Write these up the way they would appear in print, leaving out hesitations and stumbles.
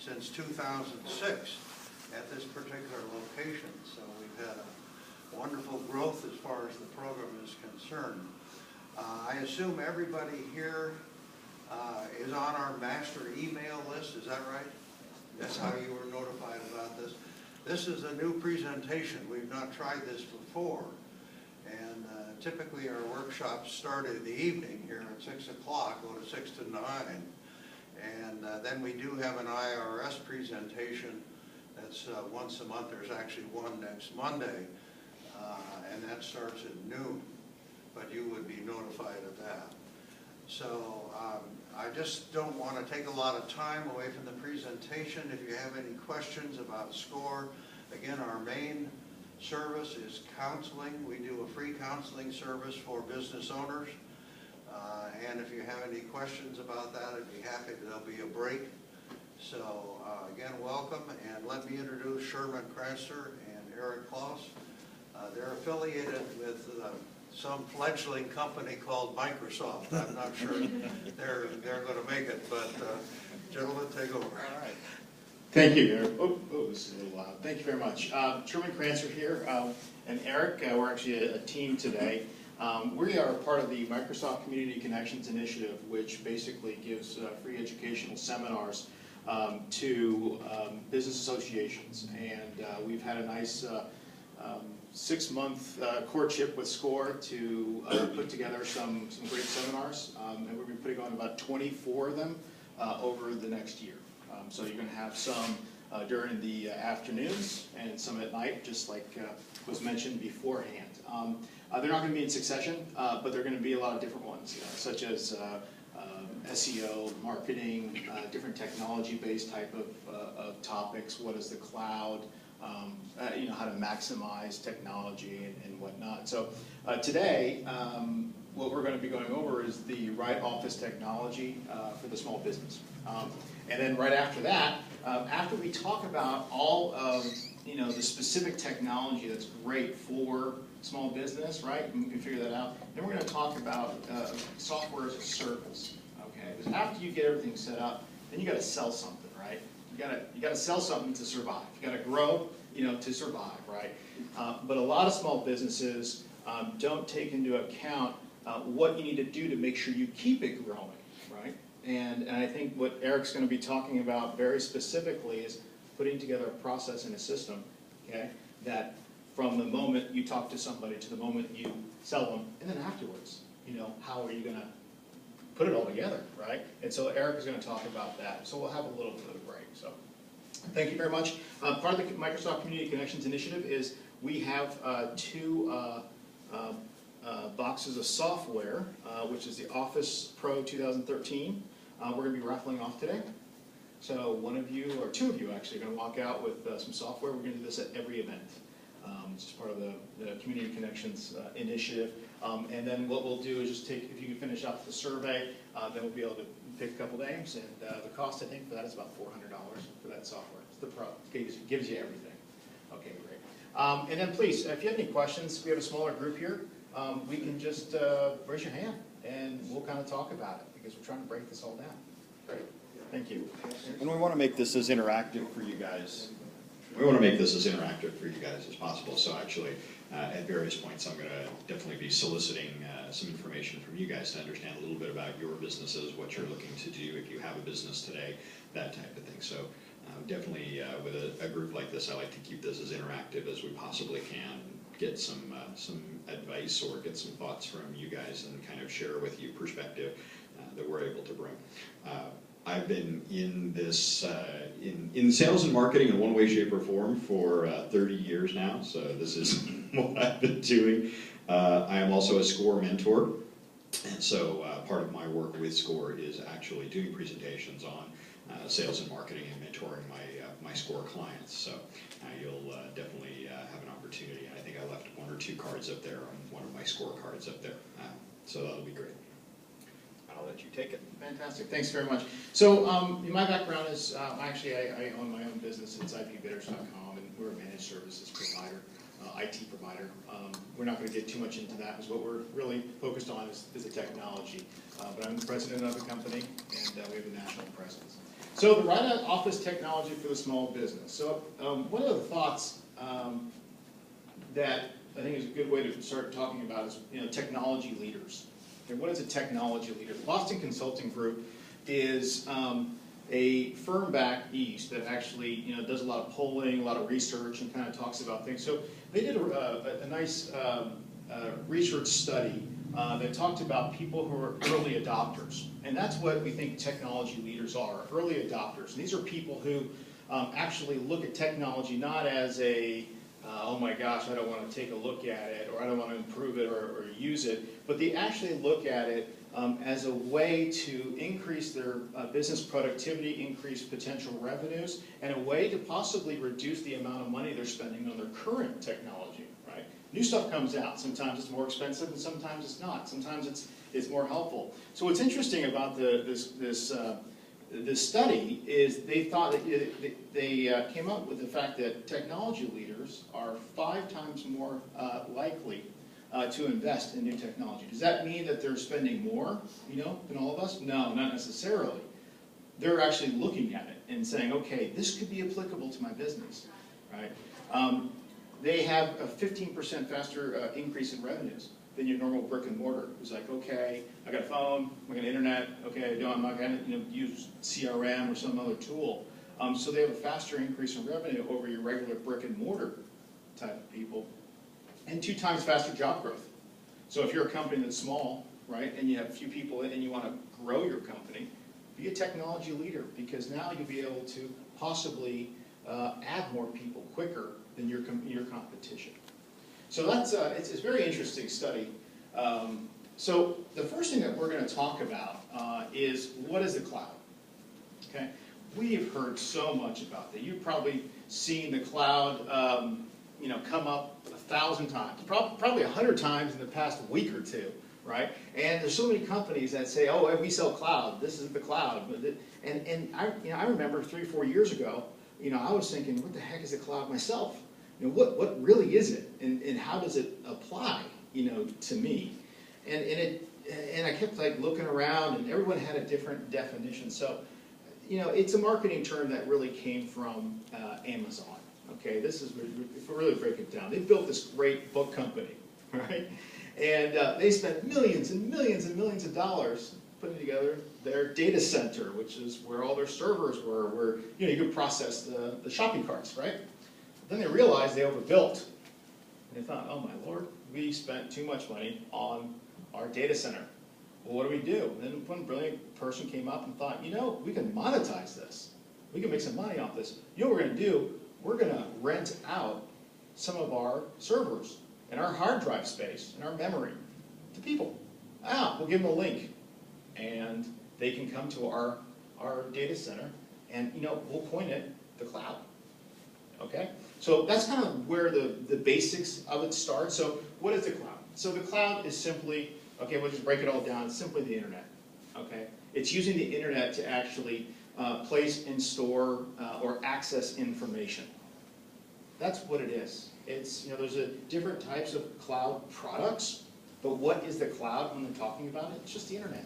since 2006 at this particular location. So we've had a wonderful growth as far as the program is concerned. I assume everybody here is on our master email list, is that right? That's how you were notified about this. This is a new presentation. We've not tried this before. And typically our workshops start in the evening here at 6 o'clock, go to 6 to 9. And then we do have an IRS presentation that's once a month. There's actually one next Monday, and that starts at noon. But you would be notified of that. So I just don't want to take a lot of time away from the presentation. If you have any questions about SCORE, again, our main service is counseling. We do a free counseling service for business owners. And if you have any questions about that, I'd be happy. There'll be a break. So again, welcome. And let me introduce Sherman Kranster and Eric Klaus. They're affiliated with some fledgling company called Microsoft. I'm not sure they're going to make it, but gentlemen, take over. All right. Thank you, Eric. Oh, this is a little loud. Thank you very much. Sherman Kranster here, and Eric. We're actually a team today. We are part of the Microsoft Community Connections Initiative, which basically gives free educational seminars to business associations, and we've had a nice 6-month courtship with SCORE to put together some great seminars, and we're going to be putting on about 24 of them over the next year. So you're going to have some during the afternoons and some at night, just like was mentioned beforehand. They're not going to be in succession, but they're going to be a lot of different ones, such as SEO, marketing, different technology-based type of topics. What is the cloud? How to maximize technology and whatnot. So today, what we're going to be going over is the right office technology for the small business. And then right after that, after we talk about all of the specific technology that's great for small business, right? And we can figure that out. Then we're going to talk about software as a service. Okay, because after you get everything set up, then you got to sell something, right? You got to sell something to survive. You got to grow, to survive, right? But a lot of small businesses don't take into account what you need to do to make sure you keep it growing, right? And I think what Eric's going to be talking about very specifically is putting together a process and a system, okay, that from the moment you talk to somebody to the moment you sell them, and then afterwards, how are you going to put it all together, right? And so Eric is going to talk about that. So we'll have a little bit of a break. So thank you very much. Part of the Microsoft Community Connections Initiative is we have 2 boxes of software, which is the Office Pro 2013. We're going to be raffling off today. So one of you, or 2 of you actually, are going to walk out with some software. We're going to do this at every event. It's just part of the Community Connections Initiative. And then what we'll do is just take, if you can finish up the survey, then we'll be able to pick a couple names. And the cost, I think, for that is about $400 for that software. It's the Pro. It gives you everything. Okay, great. And then please, if you have any questions, we have a smaller group here. We can just raise your hand, and we'll kind of talk about it, because we're trying to break this all down. Great. Thank you. And we want to make this as interactive for you guys. We want to make this as interactive for you guys as possible. So actually, at various points, I'm going to definitely be soliciting some information from you guys to understand a little bit about your businesses, what you're looking to do, if you have a business today, that type of thing. So definitely with a group like this, I like to keep this as interactive as we possibly can, get some advice or get some thoughts from you guys and kind of share with you perspective that we're able to bring. I've been in this, in sales and marketing in one way, shape, or form for 30 years now, so this is what I've been doing. I am also a SCORE mentor, and so part of my work with SCORE is actually doing presentations on sales and marketing and mentoring my SCORE clients. So you'll definitely have an opportunity, and I think I left 1 or 2 cards up there on one of my SCORE cards up there, so that'll be great. I'll let you take it. Fantastic. Thanks very much. So my background is, I own my own business. It's ipbidders.com, and we're a managed services provider, IT provider. We're not going to get too much into that, because what we're really focused on is the technology. But I'm the president of the company, and we have a national presence. So the right office technology for the small business. So one of the thoughts that I think is a good way to start talking about is, technology leaders. And what is a technology leader? Boston Consulting Group is a firm back east that actually does a lot of polling, a lot of research, and kind of talks about things. So they did a nice research study that talked about people who are early adopters. And that's what we think technology leaders are, early adopters. And these are people who actually look at technology not as a, oh my gosh, I don't want to take a look at it, or I don't want to improve it or use it, but they actually look at it as a way to increase their business productivity, increase potential revenues, and a way to possibly reduce the amount of money they're spending on their current technology, right? New stuff comes out. Sometimes it's more expensive and sometimes it's not. Sometimes it's more helpful. So what's interesting about this study is they thought that they came up with the fact that technology leaders are 5 times more likely to invest in new technology. Does that mean that they're spending more, than all of us? No, not necessarily. They're actually looking at it and saying, okay, this could be applicable to my business, right? They have a 15% faster increase in revenues than your normal brick and mortar. It's like, okay, I got a phone, I got internet, okay, I'm not going to use CRM or some other tool. So they have a faster increase in revenue over your regular brick and mortar type of people, and 2 times faster job growth. So if you're a company that's small, right, and you have a few people and you want to grow your company, be a technology leader, because now you'll be able to possibly add more people quicker than your competition. So that's it's a very interesting study. So the first thing that we're going to talk about is, what is the cloud? Okay, we've heard so much about that. You've probably seen the cloud, come up 1,000 times, probably 100 times in the past week or two, right? And there's so many companies that say, "Oh, we sell cloud. This is the cloud." And I remember 3 or 4 years ago, I was thinking, "What the heck is the cloud myself? What really is it, and how does it apply, to me?" And I kept looking around, and everyone had a different definition. So, it's a marketing term that really came from Amazon. Okay, this is, if we really break it down, they built this great book company, right? And they spent millions and millions and millions of dollars putting together their data center, which is where all their servers were, where you could process the shopping carts, right? Then they realized they overbuilt. And they thought, oh my Lord, we spent too much money on our data center. Well, what do we do? And then one brilliant person came up and thought, we can monetize this. We can make some money off this. You know what we're going to do? We're going to rent out some of our servers and our hard drive space and our memory to people. We'll give them a link, and they can come to our data center, and we'll point it to the cloud. Okay, so that's kind of where the basics of it start. So what is the cloud? So the cloud is simply, okay, we'll just break it all down. It's simply the internet. Okay, it's using the internet to actually place and store or access information. That's what it is. It's, there's different types of cloud products, but what is the cloud when they're talking about it? It's just the internet.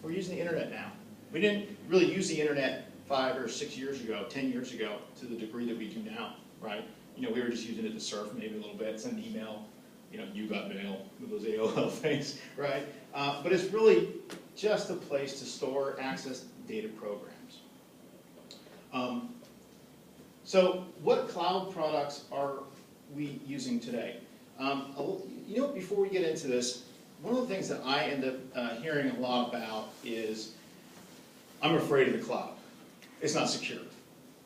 We're using the internet now. We didn't really use the internet 5 or 6 years ago, 10 years ago, to the degree that we do now, right? We were just using it to surf maybe a little bit, send an email, you got mail, with those AOL things, right? But it's really just a place to store, access data programs. So what cloud products are we using today? Before we get into this, one of the things that I end up hearing a lot about is, I'm afraid of the cloud. It's not secure.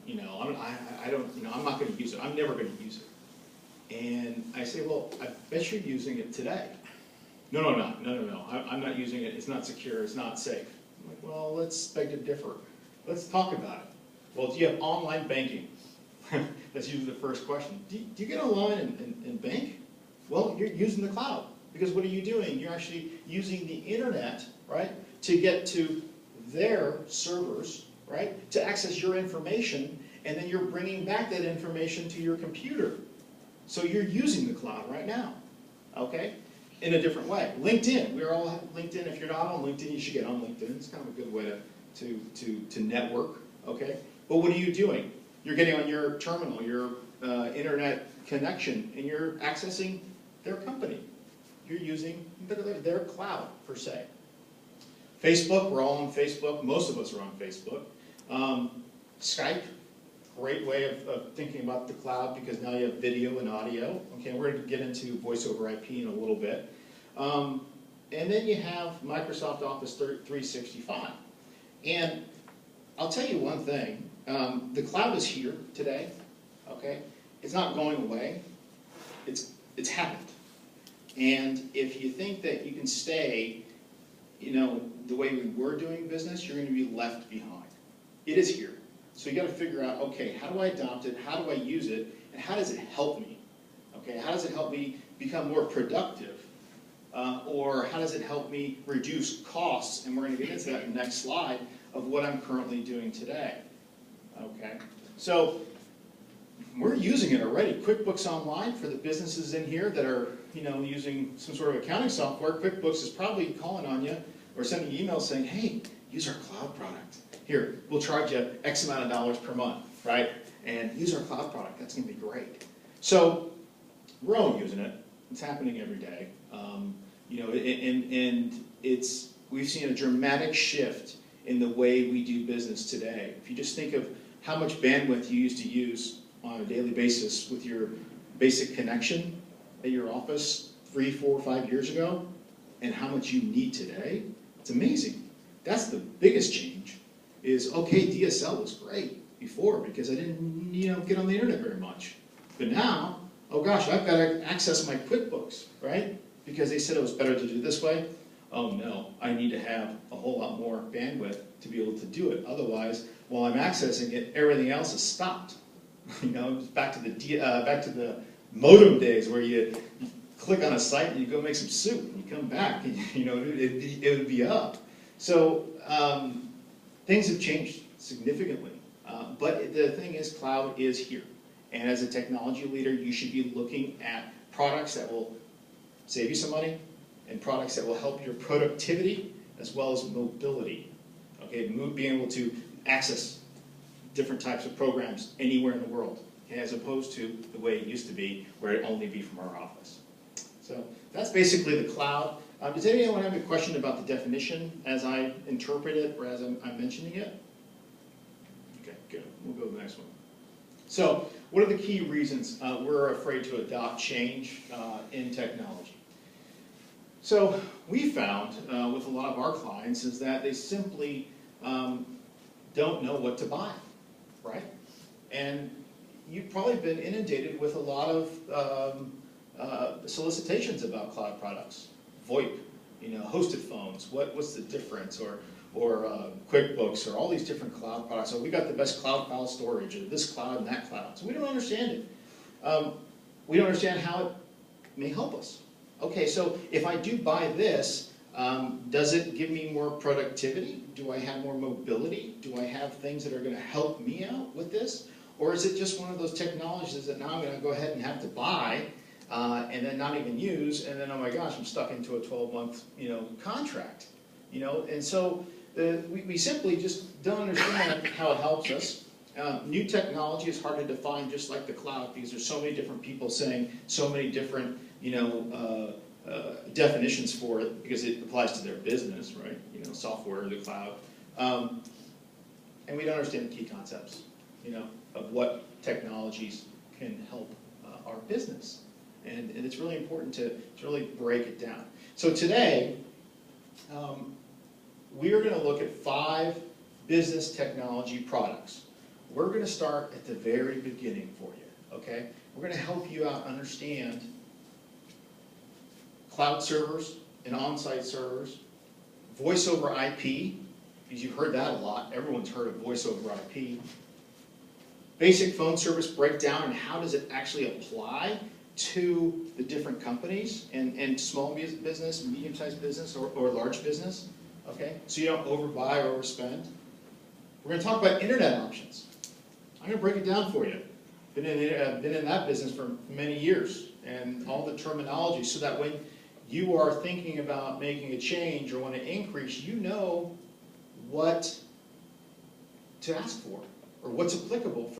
I'm not going to use it. I'm never going to use it. And I say, well, I bet you're using it today. No. I'm not using it. It's not secure. It's not safe. I'm like, well, let's beg to differ. Let's talk about it. Well, do you have online banking? That's usually the first question. Do you get online and bank? Well, you're using the cloud. Because what are you doing? You're actually using the internet, right, to get to their servers, right, to access your information, and then you're bringing back that information to your computer. So you're using the cloud right now, okay, in a different way. LinkedIn, we're all LinkedIn. If you're not on LinkedIn, you should get on LinkedIn. It's kind of a good way to network, okay? But what are you doing? You're getting on your terminal, your internet connection, and you're accessing their company. You're using their cloud, per se. Facebook, we're all on Facebook. Most of us are on Facebook. Skype, great way of thinking about the cloud because now you have video and audio. Okay, we're going to get into voice over IP in a little bit. And then you have Microsoft Office 365. And I'll tell you one thing, the cloud is here today, okay? It's not going away, it's happened. And if you think that you can stay, the way we were doing business, you're going to be left behind. It is here. So you got to figure out, okay, how do I adopt it, how do I use it, and how does it help me? Okay, how does it help me become more productive? Or how does it help me reduce costs? And we're going to get into that in the next slide of what I'm currently doing today. Okay, so we're using it already. QuickBooks Online, for the businesses in here that are using some sort of accounting software, QuickBooks is probably calling on you or sending you emails saying, hey, use our cloud product. Here, we'll charge you X amount of dollars per month, right? And use our cloud product. That's going to be great. So we're all using it. It's happening every day. And we've seen a dramatic shift in the way we do business today. If you just think of how much bandwidth you used to use on a daily basis with your basic connection at your office 3, 4, 5 years ago, and how much you need today, it's amazing. That's the biggest change. Is okay, DSL was great before because I didn't get on the internet very much. But now, oh gosh, I've got to access my QuickBooks, right? Because they said it was better to do this way. Oh no, I need to have a whole lot more bandwidth to be able to do it. Otherwise, while I'm accessing it, everything else is stopped. Back to the modem days where you click on a site and you go make some soup and you come back and it would be up. So things have changed significantly. But the thing is, cloud is here. And as a technology leader, you should be looking at products that will save you some money and products that will help your productivity as well as mobility. Okay, being able to access different types of programs anywhere in the world, okay, as opposed to the way it used to be, where it only be from our office. So that's basically the cloud. Does anyone have a question about the definition as I interpret it or as I'm mentioning it? Okay, good. We'll go to the next one. So, what are the key reasons we're afraid to adopt change in technology? So, we found with a lot of our clients is that they simply don't know what to buy, right? And you've probably been inundated with a lot of solicitations about cloud products. VoIP, hosted phones, what's the difference, or QuickBooks, or all these different cloud products. So we got the best cloud file storage, or this cloud and that cloud. So we don't understand it. We don't understand how it may help us. Okay, so if I do buy this, does it give me more productivity? Do I have more mobility? Do I have things that are going to help me out with this? Or is it just one of those technologies that now I'm going to go ahead and have to buy and then not even use, and then, oh my gosh, I'm stuck into a 12-month, contract, and so we simply just don't understand how it helps us. New technology is hard to define, just like the cloud, because there's so many different people saying so many different, definitions for it, because it applies to their business, right? Software, the cloud, and we don't understand the key concepts, of what technologies can help our business. And it's really important to really break it down. So today, we are going to look at 5 business technology products. We're going to start at the very beginning for you, okay? We're going to help you out understand cloud servers and on-site servers, voice over IP, because you've heard that a lot. Everyone's heard of voice over IP. Basic phone service breakdown and how does it actually apply to the different companies and small business, medium-sized business, or large business, okay? So you don't overbuy or overspend. We're going to talk about internet options. I'm going to break it down for you. Been in that business for many years, and all the terminology, so that when you are thinking about making a change or want to increase, you know what to ask for, or what's applicable